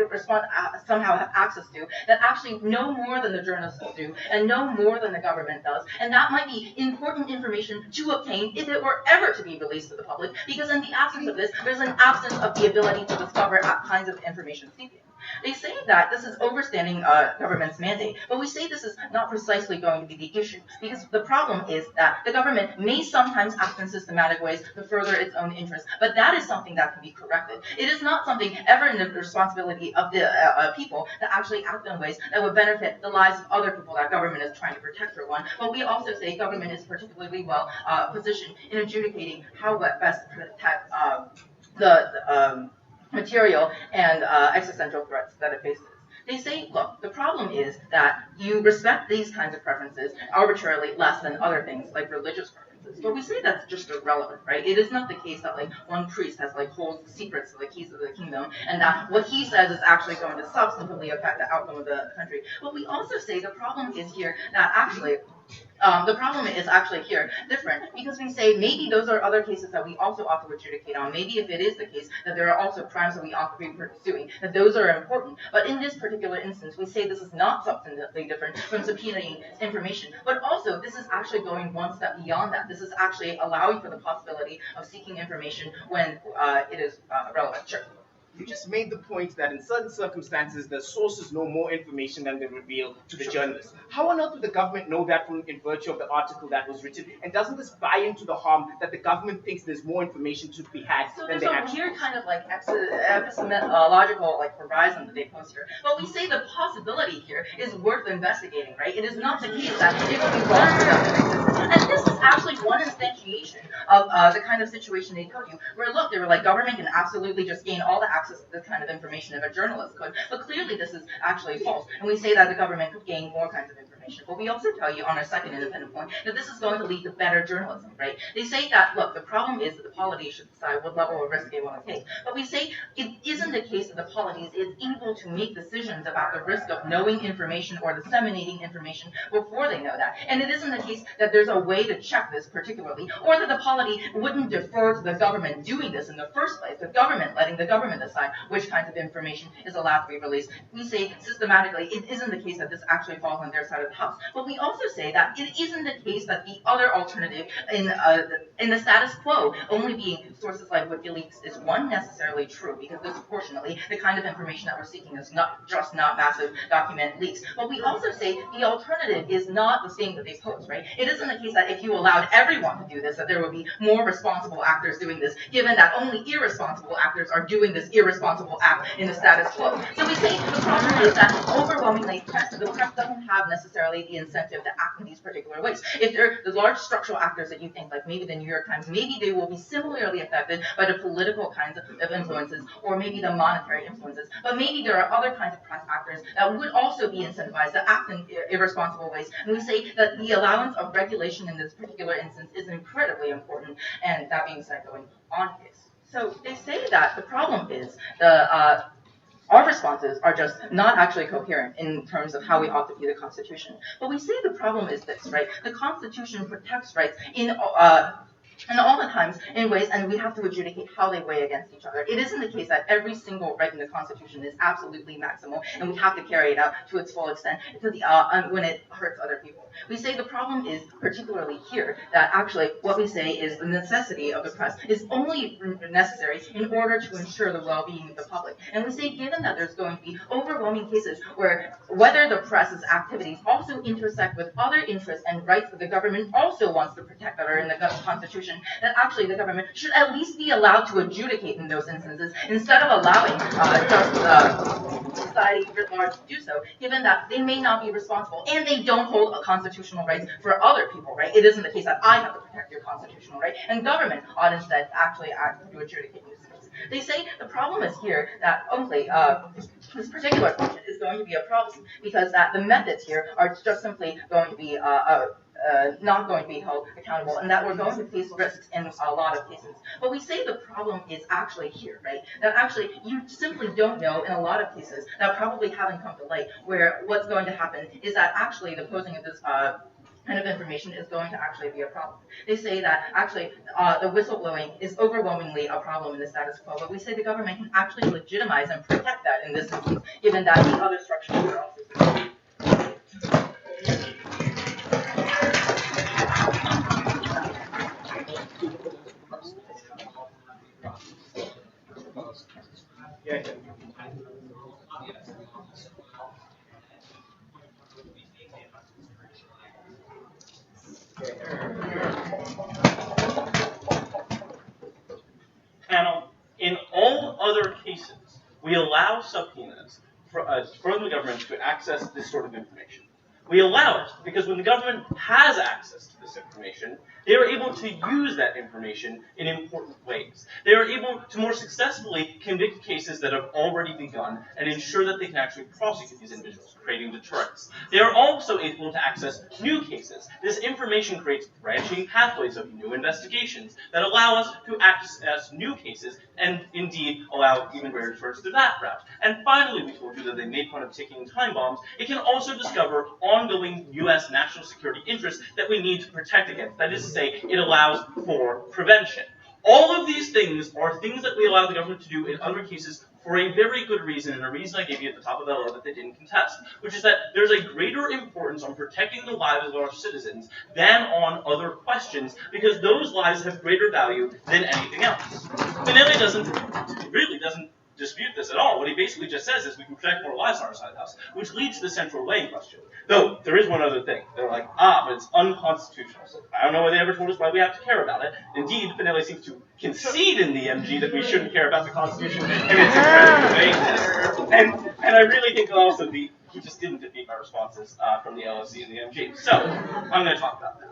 somehow have access to that actually know more than the journalists do and know more than the government does, and that might be important information to obtain if it were ever to be released to the public, because in the absence of this, there's an absence of the ability to discover kinds of information seeking. They say that this is overstanding government's mandate, but we say this is not precisely going to be the issue, because the problem is that the government may sometimes act in systematic ways to further its own interests, but that is something that can be corrected. It is not something ever in the responsibility of the people to actually act in ways that would benefit the lives of other people that government is trying to protect, for one. But we also say government is particularly well positioned in adjudicating how best to protect the material and existential threats that it faces. They say, look, the problem is that you respect these kinds of preferences arbitrarily less than other things like religious preferences. But we say that's just irrelevant, right? It is not the case that, like, one priest has, like, holds the secrets of the keys of the kingdom, and that what he says is actually going to substantively affect the outcome of the country. But we also say the problem is here that actually the problem is actually here different, because we say maybe those are other cases that we also ought to adjudicate on. Maybe if it is the case that there are also crimes that we ought to be pursuing, that those are important. But in this particular instance, we say this is not substantively different from subpoenaing information. But also, this is actually going one step beyond that. This is actually allowing for the possibility of seeking information when it is relevant. Sure. You just made the point that in certain circumstances, the sources know more information than they reveal to the journalists. How on earth would the government know that in virtue of the article that was written? And doesn't this buy into the harm that the government thinks there's more information to be had so than they actually? So there's a weird kind of like epistemological like horizon that they post here. But we say the possibility here is worth investigating, right? It is not the case that it would be wrong for them to exist. And this is actually one instantiation of the kind of situation they told you, where look, they were like, government can absolutely just gain all the access to this kind of information if a journalist could, but clearly this is actually false, and we say that the government could gain more kinds of information. But we also tell you on our second independent point that this is going to lead to better journalism, right? They say that, look, the problem is that the polity should decide what level of risk they want to take, but we say it isn't the case that the polity is able to make decisions about the risk of knowing information or disseminating information before they know that, and it isn't the case that there's a way to check this particularly, or that the polity wouldn't defer to the government doing this in the first place, the government letting the government decide which kinds of information is allowed to be released. We say systematically it isn't the case that this actually falls on their side of the house. But we also say that it isn't the case that the other alternative in the status quo, only being sources like WikiLeaks, is one necessarily true, because disproportionately the kind of information that we're seeking is not massive document leaks. But we also say the alternative is not the thing that they pose, right? It isn't the case that if you allowed everyone to do this, that there would be more responsible actors doing this, given that only irresponsible actors are doing this irresponsible act in the status quo. So we say the problem is that overwhelmingly the press doesn't have necessarily the incentive to act in these particular ways. If they're the large structural actors that you think, like maybe the New York Times, maybe they will be similarly affected by the political kinds of influences, or maybe the monetary influences. But maybe there are other kinds of press actors that would also be incentivized to act in irresponsible ways. And we say that the allowance of regulation in this particular instance is incredibly important. And that being said, going on case. So they say that the problem is our responses are just not actually coherent in terms of how we ought to view the Constitution. But we say the problem is this, right? The Constitution protects rights in all the times in ways, and we have to adjudicate how they weigh against each other. It isn't the case that every single right in the Constitution is absolutely maximal, and we have to carry it out to its full extent when it hurts other people. We say the problem is particularly here that actually what we say is the necessity of the press is only necessary in order to ensure the well-being of the public. And we say given that there's going to be overwhelming cases where whether the press's activities also intersect with other interests and rights that the government also wants to protect that are in the Constitution, that actually the government should at least be allowed to adjudicate in those instances instead of allowing society writ large to do so, given that they may not be responsible and they don't hold constitutional rights for other people, right? It isn't the case that I have to protect your constitutional right, and government ought instead actually act to adjudicate these things. They say the problem is here that only this particular function is going to be a problem because that the methods here are just simply going to be not going to be held accountable, and that we're going to face risks in a lot of cases. But we say the problem is actually here, right? That actually you simply don't know in a lot of cases that probably haven't come to light, where what's going to happen is that actually the posing of this kind of information is going to actually be a problem. They say that actually the whistleblowing is overwhelmingly a problem in the status quo, but we say the government can actually legitimize and protect that in this instance, given that the other structures are also Panel, in all other cases, we allow subpoenas for the government to access this sort of information. We allow it because when the government has access to this information, they are able to use that information in important ways. They are able to more successfully convict cases that have already begun and ensure that they can actually prosecute these individuals, creating deterrence. They are also able to access new cases. This information creates branching pathways of new investigations that allow us to access new cases and indeed allow even greater deterrence to that route. And finally, we told you that they made fun of ticking time bombs. It can also discover ongoing U.S. national security interests that we need to protect against. That is to say, it allows for prevention. All of these things are things that we allow the government to do in other cases for a very good reason, and a reason I gave you at the top of the LO that they didn't contest, which is that there's a greater importance on protecting the lives of our citizens than on other questions, because those lives have greater value than anything else. Fanele really doesn't dispute this at all. What he basically just says is we can protect more lives on our side of the house, which leads to the central weighing question. Though, there is one other thing. They're like, but it's unconstitutional. So I don't know why they ever told us why we have to care about it. Indeed, Fanele seems to concede in the MG that we shouldn't care about the Constitution and its incredible vagueness. And I really think also he just didn't defeat my responses from the LSC and the MG. So, I'm going to talk about that.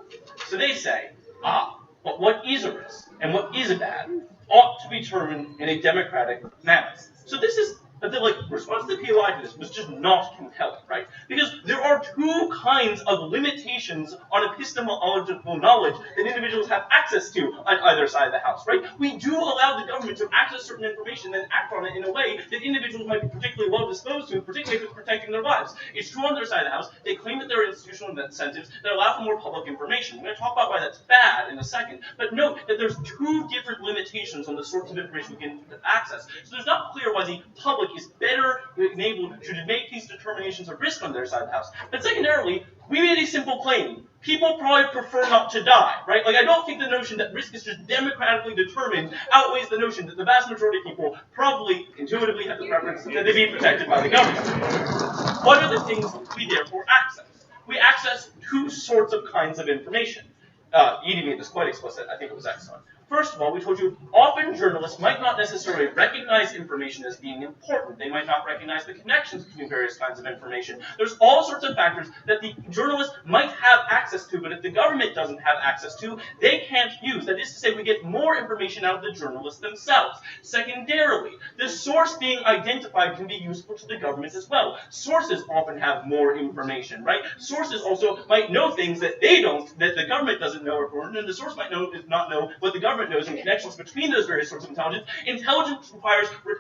So they say, but what is a risk and what is a bad ought to be determined in a democratic manner. So this is, the response to the POI to this was just not compelling, right? Because there are two kinds of limitations on epistemological knowledge that individuals have access to on either side of the house, right? We do allow the government to access certain information and act on it in a way that individuals might be particularly well disposed to, particularly if it's protecting their lives. It's true on their side of the house. They claim that there are institutional incentives that allow for more public information. I'm going to talk about why that's bad in a second, but note that there's two different limitations on the sorts of information we can access. So there's not clear why the public is better enabled to make these determinations of risk on their side of the house. But secondarily, we made a simple claim. People probably prefer not to die, right? I don't think the notion that risk is just democratically determined outweighs the notion that the vast majority of people probably intuitively have the preference that they be protected by the government. What are the things we therefore access? We access two sorts of kinds of information. Yidi made this quite explicit. I think it was excellent. First of all, we told you often journalists might not necessarily recognize information as being important. They might not recognize the connections between various kinds of information. There's all sorts of factors that the journalist might have access to, but if the government doesn't have access to, they can't use. That is to say, we get more information out of the journalists themselves. Secondarily, the source being identified can be useful to the government as well. Sources often have more information, right? Sources also might know things that they don't, that the government doesn't know are important, and the source might not know what the government knows and connections between those various sorts of intelligence. Intelligence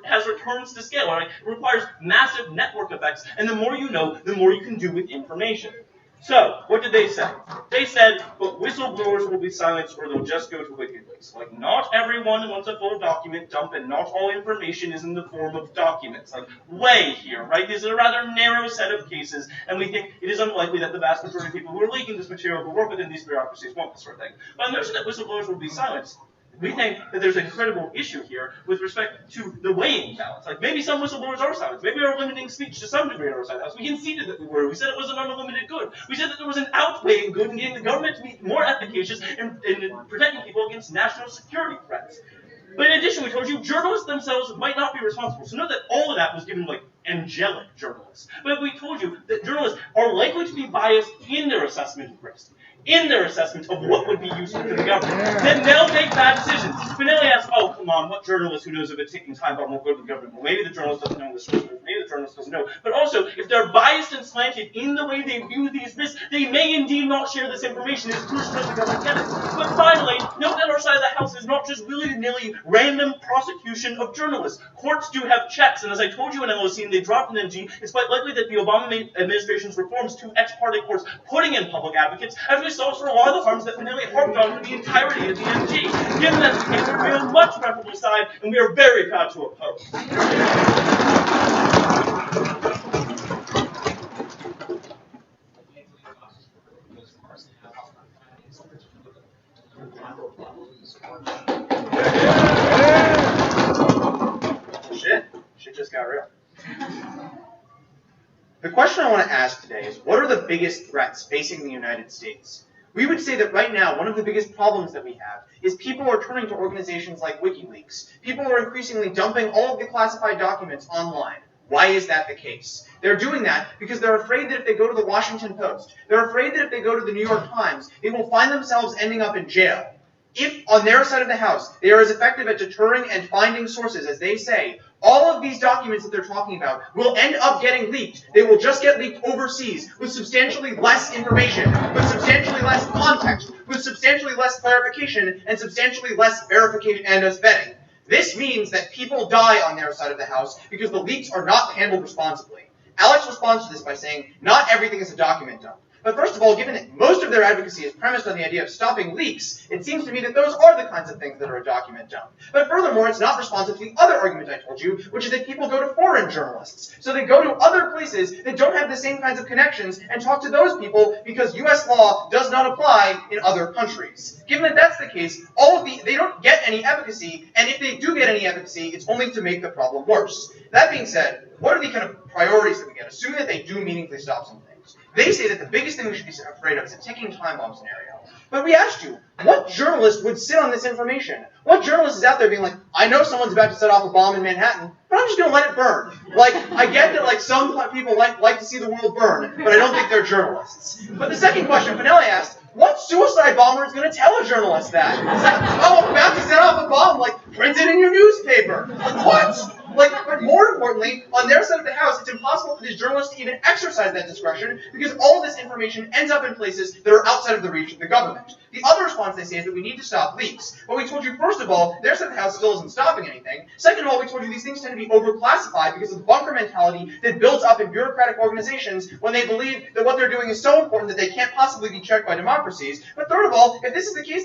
has returns to scale, right? It requires massive network effects, and the more you know, the more you can do with information. So, what did they say? They said, but whistleblowers will be silenced or they'll just go to WikiLeaks. Not everyone wants a full document dump, and not all information is in the form of documents. Way here, right? These are a rather narrow set of cases, and we think it is unlikely that the vast majority of people who are leaking this material who work within these bureaucracies want this sort of thing. But the notion that whistleblowers will be silenced, we think that there's an incredible issue here with respect to the weighing balance. Maybe some whistleblowers are silenced. Maybe we're limiting speech to some degree on our side of the house. We conceded that we were. We said it was an unlimited good. We said that there was an outweighing good in getting the government to be more efficacious in protecting people against national security threats. But in addition, we told you journalists themselves might not be responsible. So note that all of that was given angelic journalists. But we told you that journalists are likely to be biased in their assessment of risk. in their assessment of what would be useful to the government. Then they'll make bad decisions. Fanele asks, oh, come on, what journalist who knows of a ticking time bomb will go to the government? Well, maybe the journalist doesn't know the source, maybe the journalist doesn't know. But also, if they're biased and slanted in the way they view these risks, they may indeed not share this information. It's crucial that the government get it. But finally, note that our side of the house is not just willy-nilly random prosecution of journalists. Courts do have checks, and as I told you in LOC, and they dropped an MG, it's quite likely that the Obama administration's reforms to ex parte courts putting in public advocates actually solves for a lot of the harms that Fanele harped on for the entirety of the MG. Given that's the case, we are much preferable side, and we are very proud to oppose. Shit just got real. The question I want to ask today is, what are the biggest threats facing the United States? We would say that right now, one of the biggest problems that we have is people are turning to organizations like WikiLeaks. People are increasingly dumping all of the classified documents online. Why is that the case? They're doing that because they're afraid that if they go to the Washington Post, they're afraid that if they go to the New York Times, they will find themselves ending up in jail. If, on their side of the house, they are as effective at deterring and finding sources as they say, all of these documents that they're talking about will end up getting leaked. They will just get leaked overseas with substantially less information, with substantially less context, with substantially less clarification, and substantially less verification and vetting. This means that people die on their side of the house because the leaks are not handled responsibly. Alex responds to this by saying, not everything is a document dump. But first of all, given that most of their advocacy is premised on the idea of stopping leaks, it seems to me that those are the kinds of things that are a document dump. But furthermore, it's not responsive to the other argument I told you, which is that people go to foreign journalists. So they go to other places that don't have the same kinds of connections and talk to those people because U.S. law does not apply in other countries. Given that that's the case, they don't get any efficacy, and if they do get any efficacy, it's only to make the problem worse. That being said, what are the kind of priorities that we get, assuming that they do meaningfully stop some things? They say that the biggest thing we should be afraid of is a ticking time bomb scenario. But we asked you, what journalist would sit on this information? What journalist is out there being like, I know someone's about to set off a bomb in Manhattan, but I'm just going to let it burn. Like, I get that some people like to see the world burn, but I don't think they're journalists. But the second question Fanele asked, what suicide bomber is going to tell a journalist that? It's like, oh, I'm about to set off a bomb, print it in your newspaper. What? But more importantly, on their side of the house, it's impossible for these journalists to even exercise that discretion because all of this information ends up in places that are outside of the reach of the government. The other response they say is that we need to stop leaks. But we told you, first of all, their side of the house still isn't stopping anything. Second of all, we told you these things tend to be overclassified because of the bunker mentality that builds up in bureaucratic organizations when they believe that what they're doing is so important that they can't possibly be checked by democracies. But third of all, if this is the case,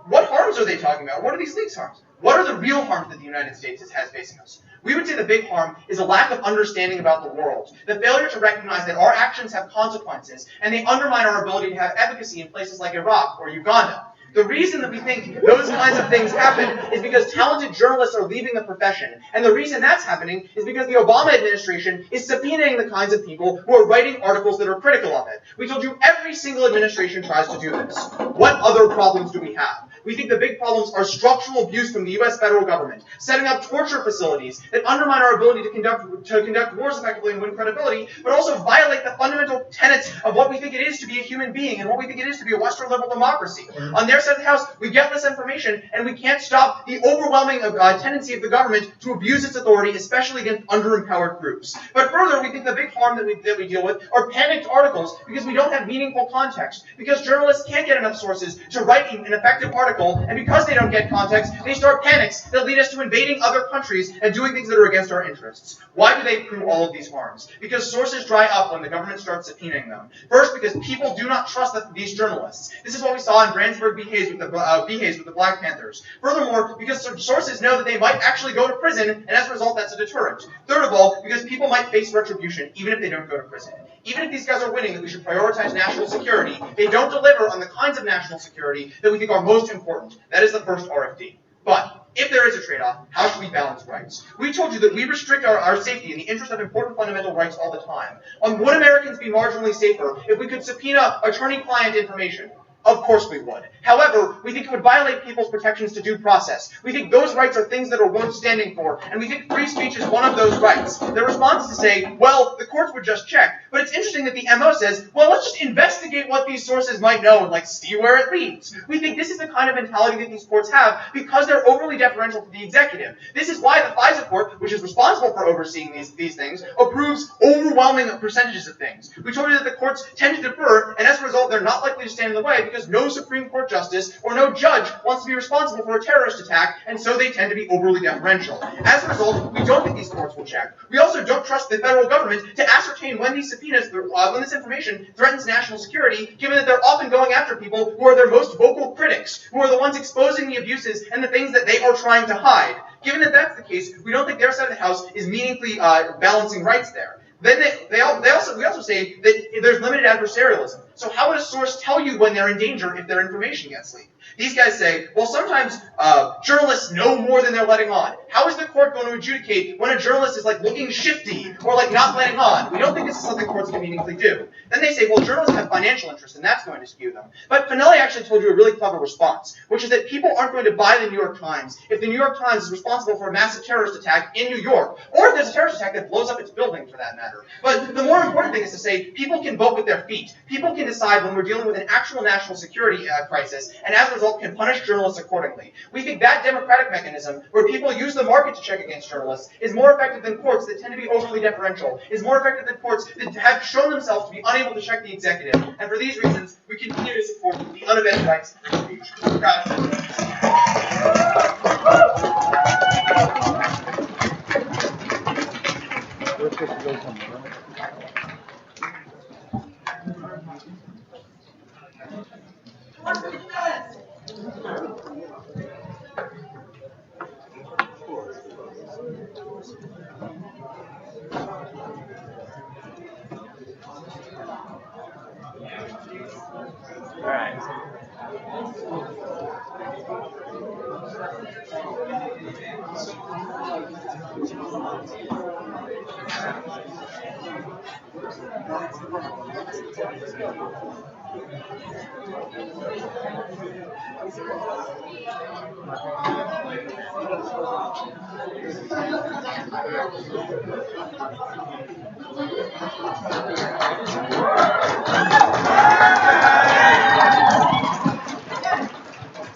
what harms are they talking about? What are these leaks harms? What are the real harms that the United States has facing us? We would say the big harm is a lack of understanding about the world, the failure to recognize that our actions have consequences, and they undermine our ability to have efficacy in places like Iraq or Uganda. The reason that we think those kinds of things happen is because talented journalists are leaving the profession. And the reason that's happening is because the Obama administration is subpoenaing the kinds of people who are writing articles that are critical of it. We told you every single administration tries to do this. What other problems do we have? We think the big problems are structural abuse from the U.S. federal government, setting up torture facilities that undermine our ability to conduct wars effectively and win credibility, but also violate the fundamental tenets of what we think it is to be a human being and what we think it is to be a Western liberal democracy. On their side of the house, we get this information, and we can't stop the overwhelming tendency of the government to abuse its authority, especially against underempowered groups. But further, we think the big harm that we deal with are panicked articles because we don't have meaningful context, because journalists can't get enough sources to write an effective article, and because they don't get context, they start panics that lead us to invading other countries and doing things that are against our interests. Why do they prove all of these harms? Because sources dry up when the government starts subpoenaing them. First, because people do not trust these journalists. This is what we saw in Brandsburg Behays with the Black Panthers. Furthermore, because sources know that they might actually go to prison, and as a result, that's a deterrent. Third of all, because people might face retribution even if they don't go to prison. Even if these guys are winning that we should prioritize national security, they don't deliver on the kinds of national security that we think are most important. That is the first RFD. But if there is a trade-off, how should we balance rights? We told you that we restrict our safety in the interest of important fundamental rights all the time. Would Americans be marginally safer if we could subpoena attorney-client information? Of course we would. However, we think it would violate people's protections to due process. We think those rights are things that are worth standing for, and we think free speech is one of those rights. The response is to say, well, the courts would just check. But it's interesting that the MO says, well, let's just investigate what these sources might know and, see where it leads. We think this is the kind of mentality that these courts have because they're overly deferential to the executive. This is why the FISA court, which is responsible for overseeing these things, approves overwhelming percentages of things. We told you that the courts tend to defer, and as a result, they're not likely to stand in the way because no Supreme Court justice or no judge wants to be responsible for a terrorist attack, and so they tend to be overly deferential. As a result, we don't think these courts will check. We also don't trust the federal government to ascertain when these subpoenas, when this information threatens national security, given that they're often going after people who are their most vocal critics, who are the ones exposing the abuses and the things that they are trying to hide. Given that that's the case, we don't think their side of the House is meaningfully balancing rights there. Then we also say that there's limited adversarialism. So how would a source tell you when they're in danger if their information gets leaked? These guys say, well, sometimes journalists know more than they're letting on. How is the court going to adjudicate when a journalist is looking shifty or not letting on? We don't think this is something courts can meaningfully do. Then they say, well, journalists have financial interest and that's going to skew them. But Fanele actually told you a really clever response, which is that people aren't going to buy the New York Times if the New York Times is responsible for a massive terrorist attack in New York, or if there's a terrorist attack that blows up its building for that matter. But the more important thing is to say people can vote with their feet. People can decide when we're dealing with an actual national security crisis, and as a result can punish journalists accordingly. We think that democratic mechanism, where people use the market to check against journalists, is more effective than courts that tend to be overly deferential, is more effective than courts that have shown themselves to be unable to check the executive. And for these reasons, we continue to support the unabashed rights of free speech. All right.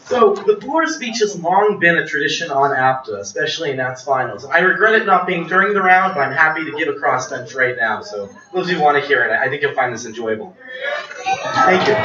So, the floor speech has long been a tradition on Apda, especially in Nats finals. I regret it not being during the round, but I'm happy to give a crossbench right now. So, those of you who want to hear it, I think you'll find this enjoyable. Thank you.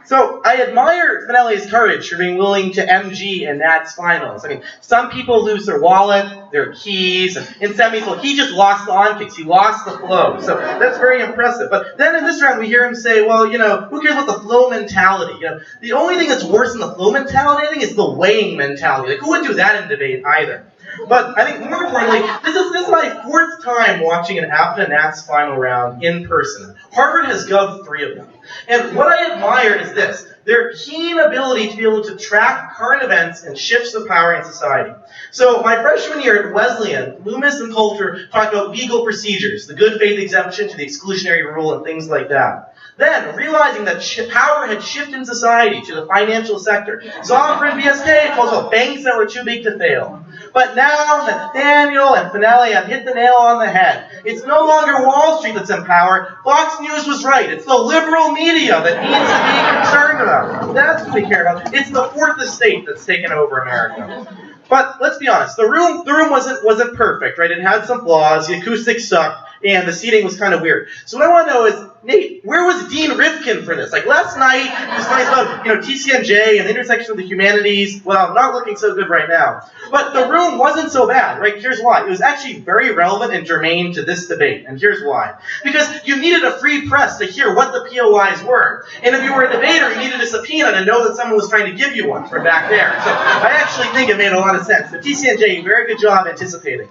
So, I admire Fanele's courage for being willing to MG in Nats finals. I mean, some people lose their wallet, their keys, and in semis, well, he just lost the on kicks. He lost the flow. So that's very impressive. But then in this round, we hear him say, well, who cares about the flow mentality? The only thing that's worse than the flow mentality, I think, is the weighing mentality. Who would do that in debate either? But I think more importantly, this is my fourth time watching an Apda Nats final round in person. Harvard has goved 3 of them. And what I admire is this, their keen ability to be able to track current events and shifts of power in society. So my freshman year at Wesleyan, Loomis and Coulter talked about legal procedures, the good faith exemption to the exclusionary rule and things like that. Then, realizing that power had shifted in society to the financial sector, Zoffer and BSK told us about banks that were too big to fail. But now, Nathaniel and Fanele have hit the nail on the head. It's no longer Wall Street that's in power. Fox News was right. It's the liberal media that needs to be concerned about. That's what we care about. It's the fourth estate that's taken over America. But let's be honest, the room wasn't perfect, right? It had some flaws, the acoustics sucked, and the seating was kind of weird. So what I want to know is, Nate, where was Dean Rifkin for this? Last night, he was talking about, TCNJ and the intersection of the humanities. Well, not looking so good right now. But the room wasn't so bad, right? Here's why. It was actually very relevant and germane to this debate, and here's why. Because you needed a free press to hear what the POIs were. And if you were a debater, you needed a subpoena to know that someone was trying to give you one from back there. So I actually think it made a lot of sense. The TCNJ, very good job anticipating.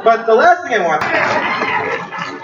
But the last thing I want